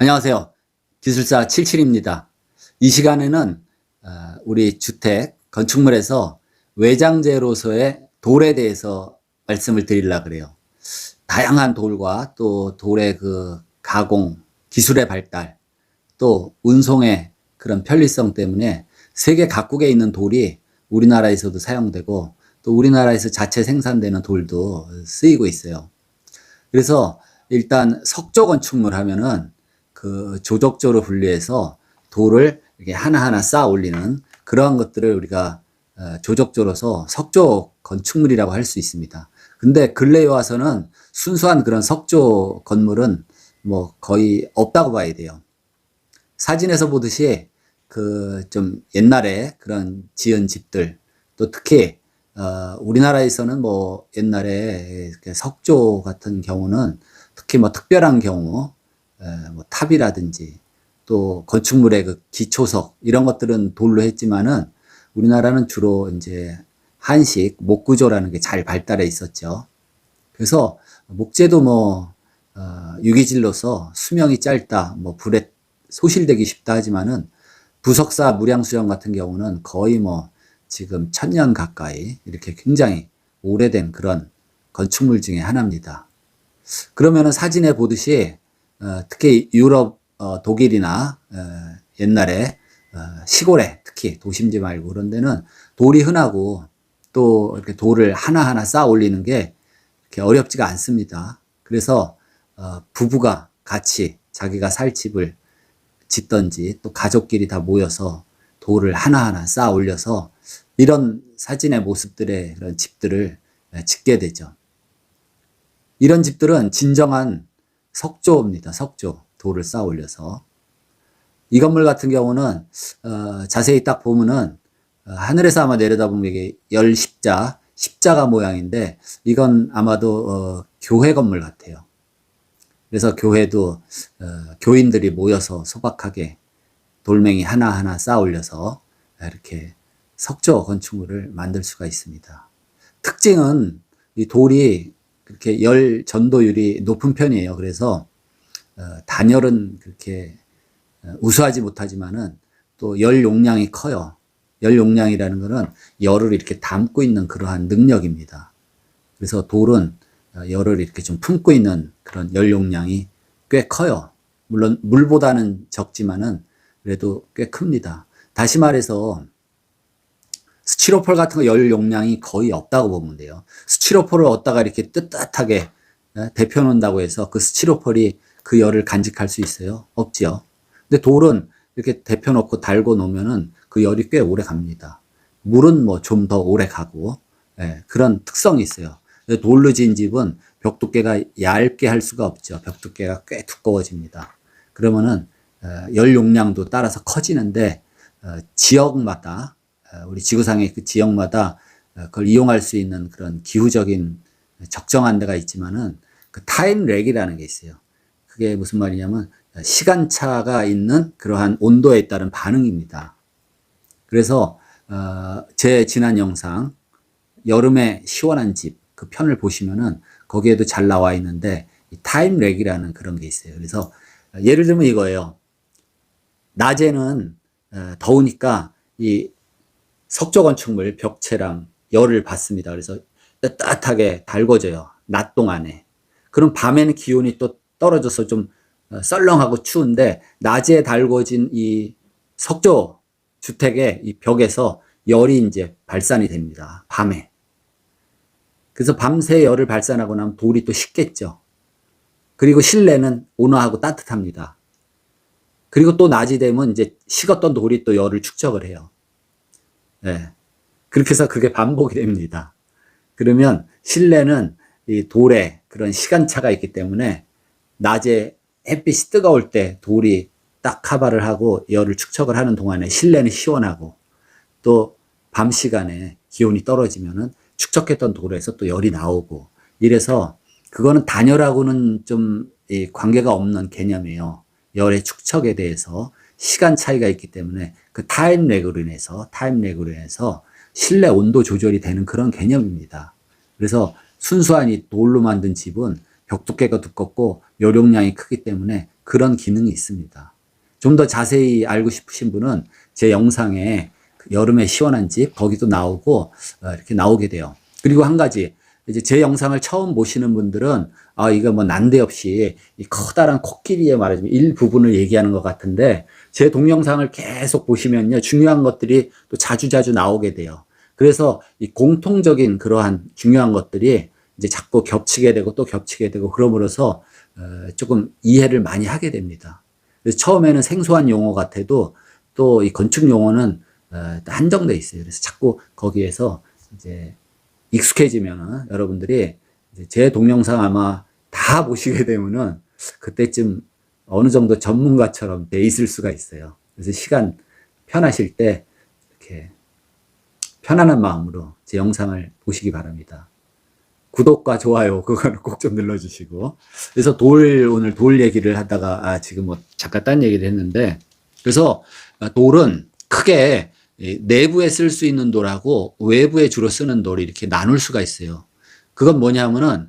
안녕하세요. 기술사 77입니다. 이 시간에는 우리 주택 건축물에서 외장재로서의 돌에 대해서 말씀을 드리려고 그래요. 다양한 돌과 또 돌의 그 가공, 기술의 발달, 또 운송의 그런 편리성 때문에 세계 각국에 있는 돌이 우리나라에서도 사용되고 또 우리나라에서 자체 생산되는 돌도 쓰이고 있어요. 그래서 일단 석조 건축물 하면은 그 조적조로 분리해서 돌을 이렇게 하나하나 쌓아 올리는 그러한 것들을 우리가 조적조로서 석조 건축물이라고 할 수 있습니다. 근데 근래에 와서는 순수한 그런 석조 건물은 뭐 거의 없다고 봐야 돼요. 사진에서 보듯이 그 좀 옛날에 그런 지은 집들, 또 특히 우리나라에서는 뭐 옛날에 석조 같은 경우는 특히 뭐 특별한 경우 뭐 탑이라든지 또 건축물의 그 기초석 이런 것들은 돌로 했지만은 우리나라는 주로 이제 한식 목구조라는 게 잘 발달해 있었죠. 그래서 목재도 뭐 유기질로서 수명이 짧다, 뭐 불에 소실되기 쉽다 하지만은 부석사 무량수영 같은 경우는 거의 뭐 지금 1000년 가까이 이렇게 굉장히 오래된 그런 건축물 중에 하나입니다. 그러면은 사진에 보듯이 특히 유럽, 독일이나 옛날에 시골에 특히 도심지 말고 그런 데는 돌이 흔하고 또 이렇게 돌을 하나하나 쌓아 올리는 게 이렇게 어렵지가 않습니다. 그래서 부부가 같이 자기가 살 집을 짓던지 또 가족끼리 다 모여서 돌을 하나하나 쌓아 올려서 이런 사진의 모습들의 그런 집들을 짓게 되죠. 이런 집들은 진정한 석조입니다. 석조. 돌을 쌓아 올려서. 이 건물 같은 경우는 자세히 딱 보면은 하늘에서 아마 내려다보면 이게 십자가 모양인데 이건 아마도 교회 건물 같아요. 그래서 교회도 교인들이 모여서 소박하게 돌멩이 하나하나 쌓아 올려서 이렇게 석조 건축물을 만들 수가 있습니다. 특징은 이 돌이 그렇게 열 전도율이 높은 편이에요. 그래서 단열은 그렇게 우수하지 못하지만은 또 열 용량이 커요. 열 용량이라는 것은 열을 이렇게 담고 있는 그러한 능력입니다. 그래서 돌은 열을 이렇게 좀 품고 있는 그런 열 용량이 꽤 커요. 물론 물보다는 적지만은 그래도 꽤 큽니다. 다시 말해서 스티로폴 같은 거 열 용량이 거의 없다고 보면 돼요. 스티로폴을 얻다가 이렇게 뜨뜻하게 데펴 놓는다고 해서 그 스티로폴이 그 열을 간직할 수 있어요? 없지요. 근데 돌은 이렇게 데펴 놓고 달고 놓으면은 그 열이 꽤 오래 갑니다. 물은 뭐 좀 더 오래 가고 그런 특성이 있어요. 돌로 지은 집은 벽 두께가 얇게 할 수가 없죠. 벽 두께가 꽤 두꺼워집니다. 그러면은 열 용량도 따라서 커지는데 지역마다 우리 지구상의 그 지역마다 그걸 이용할 수 있는 그런 기후적인 적정한 데가 있지만은 그 타임 렉이라는 게 있어요. 그게 무슨 말이냐면 시간차가 있는 그러한 온도에 따른 반응입니다. 그래서 제 지난 영상 여름에 시원한 집 그 편을 보시면은 거기에도 잘 나와 있는데 타임 렉이라는 그런 게 있어요. 그래서 예를 들면 이거예요. 낮에는 더우니까 이 석조 건축물 벽체랑 열을 받습니다. 그래서 따뜻하게 달궈져요. 낮 동안에. 그럼 밤에는 기온이 또 떨어져서 좀 썰렁하고 추운데 낮에 달궈진 이 석조 주택의 이 벽에서 열이 이제 발산이 됩니다. 밤에. 그래서 밤새 열을 발산하고 나면 돌이 또 식겠죠. 그리고 실내는 온화하고 따뜻합니다. 그리고 또 낮이 되면 이제 식었던 돌이 또 열을 축적을 해요. 그렇게 해서 그게 반복이 됩니다. 그러면 실내는 이 돌에 그런 시간차가 있기 때문에 낮에 햇빛이 뜨거울 때 돌이 딱 카바를 하고 열을 축적을 하는 동안에 실내는 시원하고 또 밤 시간에 기온이 떨어지면은 축적했던 돌에서 또 열이 나오고 이래서 그거는 단열하고는 좀 관계가 없는 개념이에요. 열의 축적에 대해서 시간 차이가 있기 때문에 그 타임 렉으로 인해서 실내 온도 조절이 되는 그런 개념입니다. 그래서 순수한 이 돌로 만든 집은 벽 두께가 두껍고 열용량이 크기 때문에 그런 기능이 있습니다. 좀 더 자세히 알고 싶으신 분은 제 영상에 그 여름에 시원한 집 거기도 나오고 이렇게 나오게 돼요. 그리고 한 가지 이제 제 영상을 처음 보시는 분들은 이거 뭐 난데없이 이 커다란 코끼리의 말하자면 일부분을 얘기하는 것 같은데 제 동영상을 계속 보시면요 중요한 것들이 또 자주자주 나오게 돼요. 그래서 이 공통적인 그러한 중요한 것들이 이제 자꾸 겹치게 되고 또 겹치게 되고 그러므로서 조금 이해를 많이 하게 됩니다. 그래서 처음에는 생소한 용어 같아도 또 이 건축 용어는 한정돼 있어요. 그래서 자꾸 거기에서 이제 익숙해지면은 여러분들이 이제 제 동영상 아마 다 보시게 되면은 그때쯤 어느 정도 전문가처럼 돼 있을 수가 있어요. 그래서 시간 편하실 때 이렇게 편안한 마음으로 제 영상을 보시기 바랍니다. 구독과 좋아요 그거는 꼭 좀 눌러주시고. 그래서 오늘 돌 얘기를 하다가 지금 뭐 잠깐 딴 얘기를 했는데 그래서 돌은 크게 내부에 쓸 수 있는 돌하고 외부에 주로 쓰는 돌이 이렇게 나눌 수가 있어요. 그건 뭐냐면은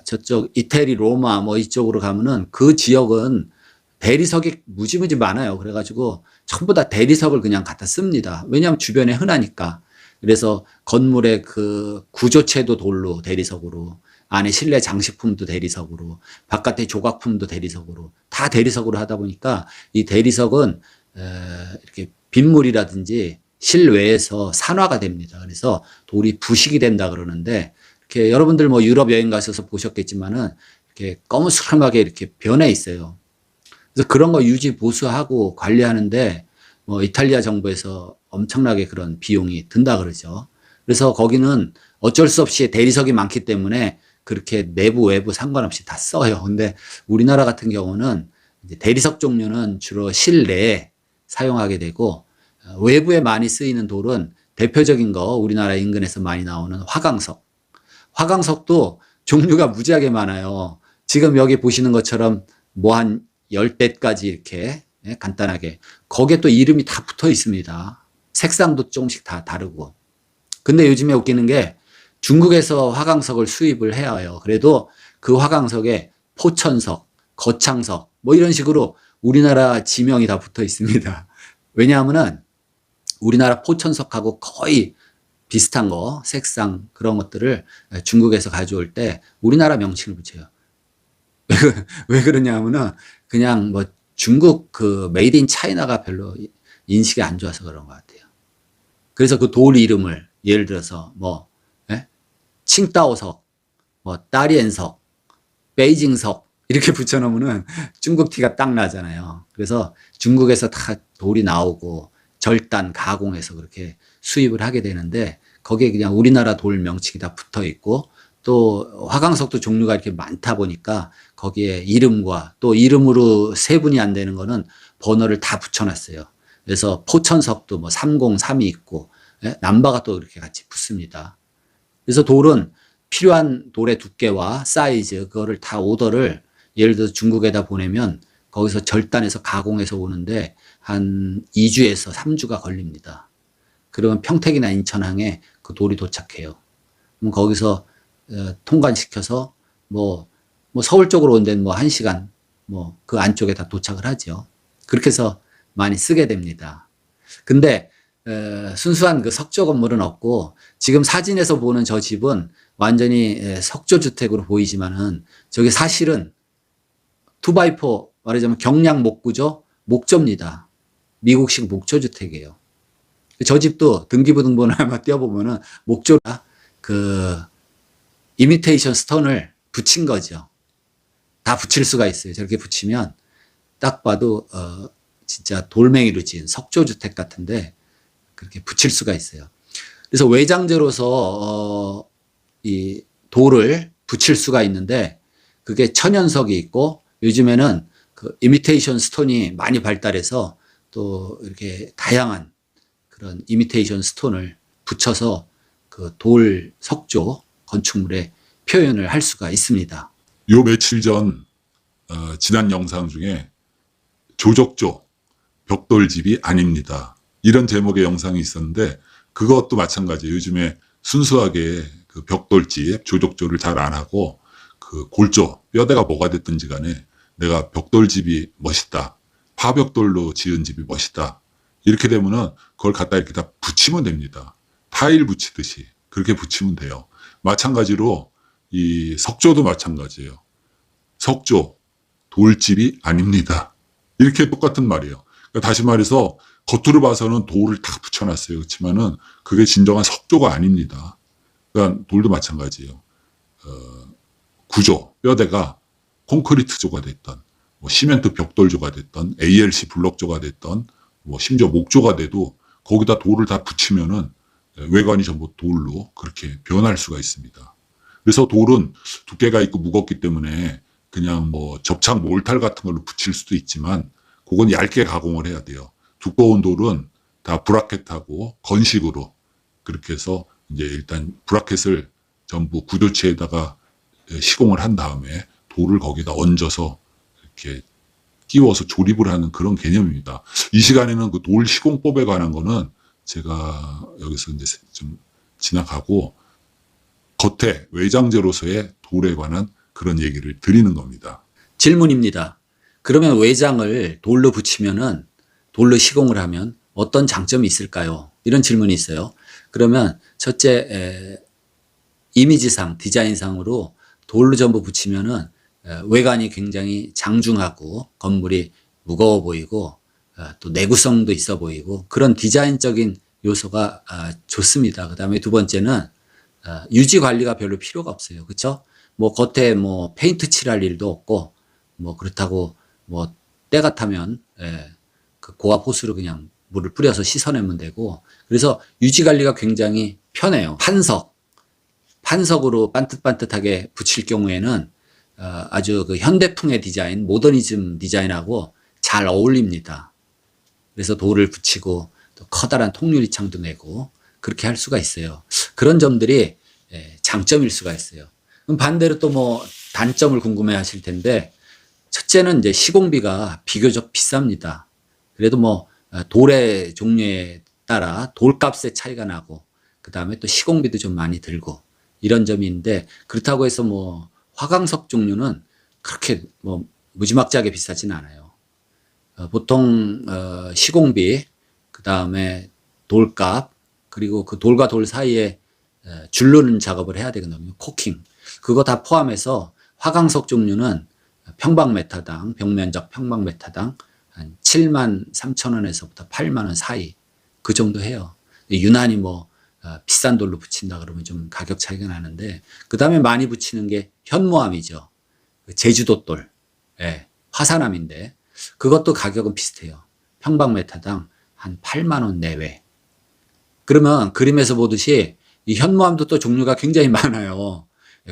저쪽 이태리 로마 뭐 이쪽으로 가면은 그 지역은 대리석이 무지무지 많아요. 그래가지고 전부 다 대리석을 그냥 갖다 씁니다. 왜냐하면 주변에 흔하니까. 그래서 건물의 그 구조체도 돌로 대리석으로, 안에 실내 장식품도 대리석으로, 바깥의 조각품도 대리석으로, 다 대리석으로 하다 보니까 이 대리석은 이렇게 빗물이라든지 실외에서 산화가 됩니다. 그래서 돌이 부식이 된다 그러는데 이렇게 여러분들 뭐 유럽 여행 가셔서 보셨겠지만은 이렇게 검은수름하게 이렇게 변해 있어요. 그래서 그런 거 유지 보수하고 관리하는데 뭐 이탈리아 정부에서 엄청나게 그런 비용이 든다 그러죠. 그래서 거기는 어쩔 수 없이 대리석이 많기 때문에 그렇게 내부 외부 상관없이 다 써요. 근데 우리나라 같은 경우는 이제 대리석 종류는 주로 실내에 사용하게 되고 외부에 많이 쓰이는 돌은 대표적인 거 우리나라 인근에서 많이 나오는 화강석. 화강석도 종류가 무지하게 많아요. 지금 여기 보시는 것처럼 뭐 한 10대까지 이렇게 간단하게. 거기에 또 이름이 다 붙어 있습니다. 색상도 조금씩 다 다르고. 근데 요즘에 웃기는 게 중국에서 화강석을 수입을 해야 해요. 그래도 그 화강석에 포천석, 거창석 뭐 이런 식으로 우리나라 지명이 다 붙어 있습니다. 왜냐하면은 우리나라 포천석하고 거의 비슷한 거, 색상 그런 것들을 중국에서 가져올 때 우리나라 명칭을 붙여요. 왜 그러냐 하면은 그냥 뭐 중국 그 메이드 인 차이나가 별로 인식이 안 좋아서 그런 것 같아요. 그래서 그 돌 이름을 예를 들어서 뭐 칭따오석, 뭐 따리엔석, 베이징석 이렇게 붙여놓으면은 중국 티가 딱 나잖아요. 그래서 중국에서 다 돌이 나오고 절단 가공해서 그렇게 수입을 하게 되는데 거기에 그냥 우리나라 돌 명칭이 다 붙어 있고 또 화강석도 종류가 이렇게 많다 보니까 거기에 이름과 또 이름으로 세분이 안 되는 거는 번호를 다 붙여놨어요. 그래서 포천석도 뭐 303이 있고 남바가 또 이렇게 같이 붙습니다. 그래서 돌은 필요한 돌의 두께와 사이즈 그거를 다 오더를 예를 들어서 중국에다 보내면 거기서 절단해서 가공해서 오는데 한 2주에서 3주가 걸립니다. 그러면 평택이나 인천항에 그 돌이 도착해요. 그럼 거기서 통관시켜서 뭐 서울 쪽으로 온 데는 뭐 1시간 뭐 그 안쪽에 다 도착을 하죠. 그렇게 해서 많이 쓰게 됩니다. 근데 순수한 그 석조 건물은 없고 지금 사진에서 보는 저 집은 완전히 석조 주택으로 보이지만은 저게 사실은 2x4 말하자면 경량 목구조 목조입니다. 미국식 목조 주택이에요. 저 집도 등기부등본을 한번 띄워보면은 목조라 그 이미테이션 스톤을 붙인 거죠. 다 붙일 수가 있어요. 저렇게 붙이면 딱 봐도 진짜 돌멩이로 지은 석조주택 같은데 그렇게 붙일 수가 있어요. 그래서 외장재로서 이 돌을 붙일 수가 있는데 그게 천연석이 있고 요즘에는 그 이미테이션 스톤이 많이 발달해서 또 이렇게 다양한 그런 이미테이션 스톤을 붙여서 그 돌 석조 건축물에 표현을 할 수가 있습니다. 요 며칠 전 지난 영상 중에 조적조 벽돌집이 아닙니다. 이런 제목의 영상이 있었는데 그것도 마찬가지예요. 요즘에 순수하게 그 벽돌집 조적조를 잘 안 하고 그 골조 뼈대가 뭐가 됐든지 간에 내가 벽돌집이 멋있다. 파벽돌로 지은 집이 멋있다. 이렇게 되면은 그걸 갖다 이렇게 다 붙이면 됩니다. 타일 붙이듯이 그렇게 붙이면 돼요. 마찬가지로 이 석조도 마찬가지예요. 석조, 돌집이 아닙니다. 이렇게 똑같은 말이에요. 그러니까 다시 말해서 겉으로 봐서는 돌을 다 붙여놨어요. 그렇지만은 그게 진정한 석조가 아닙니다. 그러니까 돌도 마찬가지예요. 구조, 뼈대가 콘크리트조가 됐던, 뭐 시멘트 벽돌조가 됐던, ALC 블록조가 됐던, 뭐 심지어 목조가 돼도 거기다 돌을 다 붙이면은 외관이 전부 돌로 그렇게 변할 수가 있습니다. 그래서 돌은 두께가 있고 무겁기 때문에 그냥 뭐 접착 몰탈 같은 걸로 붙일 수도 있지만 그건 얇게 가공을 해야 돼요. 두꺼운 돌은 다 브라켓하고 건식으로 그렇게 해서 이제 일단 브라켓을 전부 구조체에다가 시공을 한 다음에 돌을 거기다 얹어서 이렇게 끼워서 조립을 하는 그런 개념입니다. 이 시간에는 그 돌 시공법에 관한 거는 제가 여기서 이제 좀 지나가고 겉에 외장재로서의 돌에 관한 그런 얘기를 드리는 겁니다. 질문입니다. 그러면 외장을 돌로 붙이면은 돌로 시공을 하면 어떤 장점이 있을까요? 이런 질문이 있어요. 그러면 첫째 이미지상 디자인상으로 돌로 전부 붙이면은 외관이 굉장히 장중하고 건물이 무거워 보이고 또 내구성도 있어 보이고 그런 디자인적인 요소가 좋습니다. 그다음에 두 번째는 유지 관리가 별로 필요가 없어요. 그렇죠? 뭐 겉에 뭐 페인트 칠할 일도 없고 뭐 그렇다고 뭐 때가 타면 그 고압 호스로 그냥 물을 뿌려서 씻어내면 되고 그래서 유지 관리가 굉장히 편해요. 판석으로 반듯반듯하게 붙일 경우에는 아주 그 현대풍의 디자인, 모더니즘 디자인하고 잘 어울립니다. 그래서 돌을 붙이고 또 커다란 통유리창도 내고 그렇게 할 수가 있어요. 그런 점들이 장점일 수가 있어요. 그럼 반대로 또 뭐 단점을 궁금해 하실 텐데 첫째는 이제 시공비가 비교적 비쌉니다. 그래도 뭐 돌의 종류에 따라 돌값의 차이가 나고 그 다음에 또 시공비도 좀 많이 들고 이런 점이 있는데 그렇다고 해서 뭐 화강석 종류는 그렇게 뭐 무지막지하게 비싸진 않아요. 보통 시공비 그 다음에 돌값 그리고 그 돌과 돌 사이에 줄르는 작업을 해야 되거든요. 코킹 그거 다 포함해서 화강석 종류는 평방메타당 벽면적 평방메타당 한 73,000원에서부터 80,000원 사이 그 정도 해요. 유난히 뭐 비싼 돌로 붙인다 그러면 좀 가격 차이가 나는데 그 다음에 많이 붙이는 게 현무암이죠. 제주도 돌, 화산암인데 그것도 가격은 비슷해요. 평방메타당 한 80,000원 내외. 그러면 그림에서 보듯이 이 현무암도 또 종류가 굉장히 많아요.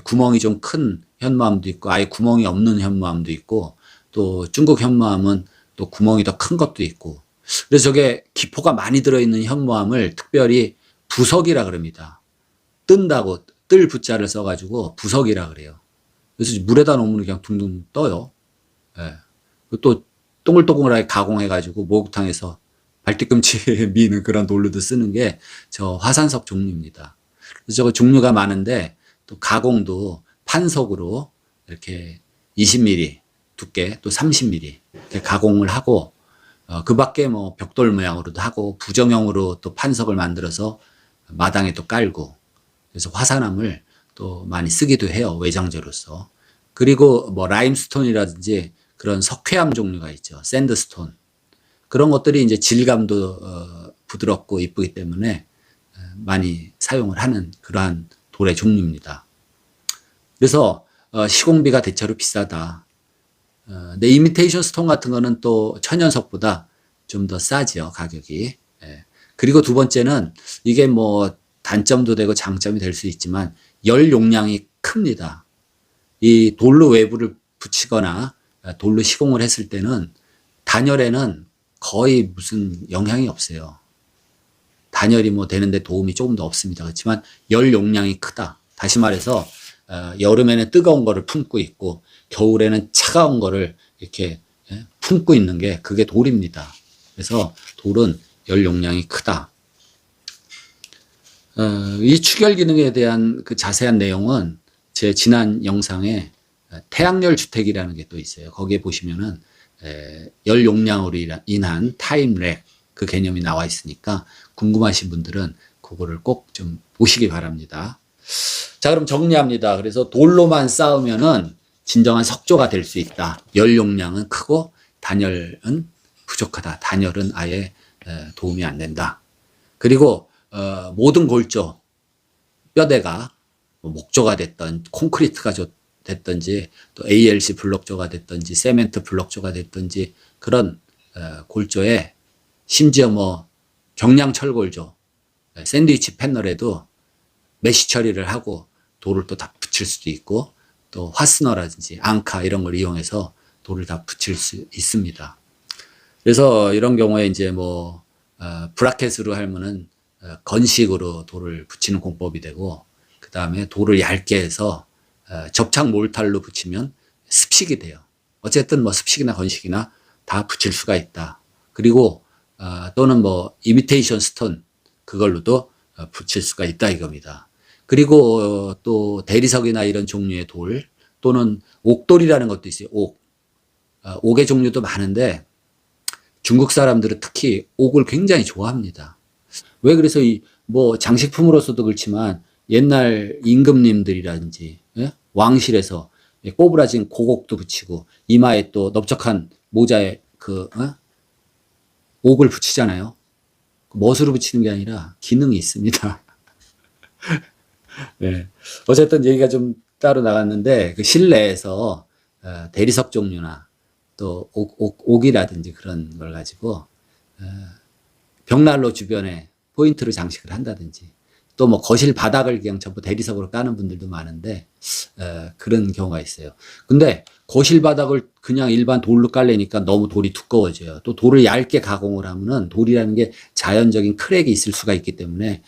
구멍이 좀 큰 현무암도 있고 아예 구멍이 없는 현무암도 있고 또 중국 현무암은 또 구멍이 더 큰 것도 있고 그래서 저게 기포가 많이 들어있는 현무암을 특별히 부석이라 그럽니다. 뜬다고 뜰 부자를 써가지고 부석이라 그래요. 그래서 물에다 놓으면 그냥 둥둥 떠요. 또 동글동글하게 가공해가지고 목욕탕에서 발뒤꿈치에 미는 그런 돌로도 쓰는 게 저 화산석 종류입니다. 그래서 저거 종류가 많은데 또 가공도 판석으로 이렇게 20mm 두께 또 30mm 이렇게 가공을 하고 그 밖에 뭐 벽돌 모양으로도 하고 부정형으로 또 판석을 만들어서 마당에 또 깔고 그래서 화산암을 또 많이 쓰기도 해요. 외장재로서. 그리고 뭐 라임스톤이라든지 그런 석회암 종류가 있죠. 샌드스톤. 그런 것들이 이제 질감도 부드럽고 이쁘기 때문에 많이 사용을 하는 그러한 돌의 종류입니다. 그래서 시공비가 대체로 비싸다. 근데 이미테이션 스톤 같은 거는 또 천연석보다 좀 더 싸죠, 가격이. 그리고 두 번째는 이게 뭐 단점도 되고 장점이 될 수 있지만 열 용량이 큽니다. 이 돌로 외부를 붙이거나 돌로 시공을 했을 때는 단열에는 거의 무슨 영향이 없어요. 단열이 뭐 되는데 도움이 조금 더 없습니다. 그렇지만 열 용량이 크다. 다시 말해서 여름에는 뜨거운 거를 품고 있고 겨울에는 차가운 거를 이렇게 품고 있는 게 그게 돌입니다. 그래서 돌은 열 용량이 크다. 이 추결 기능에 대한 그 자세한 내용은 제 지난 영상에 태양열 주택이라는 게 또 있어요. 거기에 보시면은 열 용량으로 인한 타임 렉 그 개념이 나와 있으니까 궁금하신 분들은 그거를 꼭 좀 보시기 바랍니다. 자, 그럼 정리합니다. 그래서 돌로만 쌓으면은 진정한 석조가 될 수 있다. 열 용량은 크고 단열은 부족하다. 단열은 아예 도움이 안 된다. 그리고 모든 골조, 뼈대가 뭐 목조가 됐던 콘크리트가 됐든지 또 ALC 블록조가 됐든지 세멘트 블록조가 됐든지 그런 골조에 심지어 뭐 경량 철골조, 샌드위치 패널에도 메쉬 처리를 하고 돌을 또 다 붙일 수도 있고 또 화스너라든지 앙카 이런 걸 이용해서 돌을 다 붙일 수 있습니다. 그래서 이런 경우에 이제 뭐 브라켓으로 하면은 건식으로 돌을 붙이는 공법이 되고 그 다음에 돌을 얇게 해서 접착 몰탈로 붙이면 습식이 돼요. 어쨌든 뭐 습식이나 건식이나 다 붙일 수가 있다. 그리고 또는 뭐 이미테이션 스톤 그걸로도 붙일 수가 있다 이겁니다. 그리고 또 대리석이나 이런 종류의 돌 또는 옥돌이라는 것도 있어요. 옥의 종류도 많은데 중국 사람들은 특히 옥을 굉장히 좋아합니다. 왜 그래서 뭐 장식품으로서도 그렇지만 옛날 임금님들이라든지 왕실에서 꼬부라진 고곡도 붙이고 이마에 또 넓적한 모자에 옥을 붙이잖아요. 멋으로 붙이는 게 아니라 기능이 있습니다. 네. 어쨌든 얘기가 좀 따로 나갔는데 그 실내에서 대리석 종류나 또 옥이라든지 그런 걸 가지고 벽난로 주변에 포인트로 장식을 한다든지 또 뭐 거실 바닥을 그냥 전부 대리석으로 까는 분들도 많은데 그런 경우가 있어요. 근데 거실 바닥을 그냥 일반 돌로 깔려니까 너무 돌이 두꺼워져요. 또 돌을 얇게 가공을 하면은 돌이라는 게 자연적인 크랙이 있을 수가 있기 때문에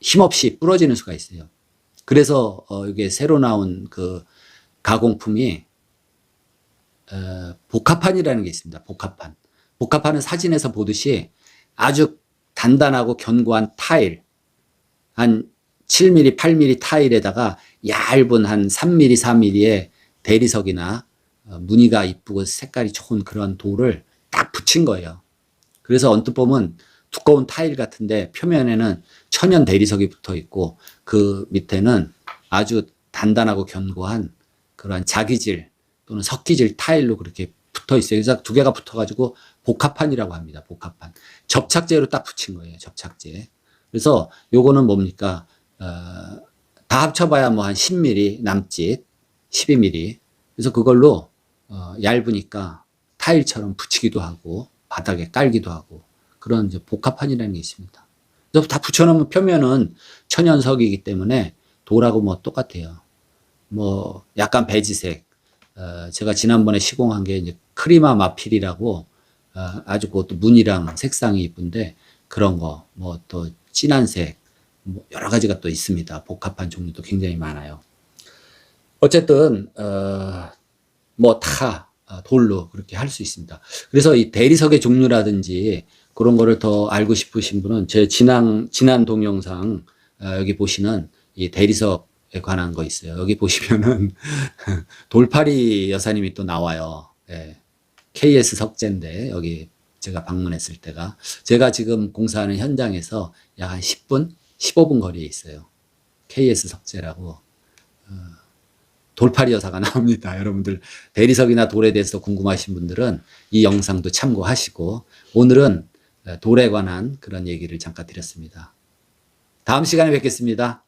힘없이 부러지는 수가 있어요. 그래서 이게 새로 나온 그 가공품이 복합판이라는 게 있습니다. 복합판. 복합판은 사진에서 보듯이 아주 단단하고 견고한 타일, 한 7mm, 8mm 타일에다가 얇은 한 3mm, 4mm의 대리석이나 무늬가 이쁘고 색깔이 좋은 그런 돌을 딱 붙인 거예요. 그래서 언뜻 보면 두꺼운 타일 같은데 표면에는 천연 대리석이 붙어 있고 그 밑에는 아주 단단하고 견고한 그러한 자기질 또는 석기질 타일로 그렇게 붙어 있어요. 그래서 두 개가 붙어가지고 복합판이라고 합니다. 복합판. 접착제로 딱 붙인 거예요. 접착제. 그래서 요거는 뭡니까? 다 합쳐봐야 뭐 한 10mm 남짓, 12mm. 그래서 그걸로 얇으니까 타일처럼 붙이기도 하고 바닥에 깔기도 하고 그런 이제 복합판이라는 게 있습니다. 그래서 다 붙여놓으면 표면은 천연석이기 때문에 돌하고 뭐 똑같아요. 뭐 약간 베지색. 제가 지난번에 시공한 게 이제 크리마 마필이라고 아주 그것도 무늬랑 색상이 이쁜데 그런 거, 뭐 또 진한색, 뭐 여러 가지가 또 있습니다. 복합판 종류도 굉장히 많아요. 어쨌든 뭐 다 돌로 그렇게 할 수 있습니다. 그래서 이 대리석의 종류라든지 그런 거를 더 알고 싶으신 분은 제 지난 동영상 여기 보시는 이 대리석에 관한 거 있어요. 여기 보시면은 돌파리 여사님이 또 나와요. 예. KS 석재인데 여기 제가 방문했을 때가 제가 지금 공사하는 현장에서 약 한 10분, 15분 거리에 있어요. KS 석재라고 돌파리 여사가 나옵니다. 여러분들 대리석이나 돌에 대해서 궁금하신 분들은 이 영상도 참고하시고 오늘은 돌에 관한 그런 얘기를 잠깐 드렸습니다. 다음 시간에 뵙겠습니다.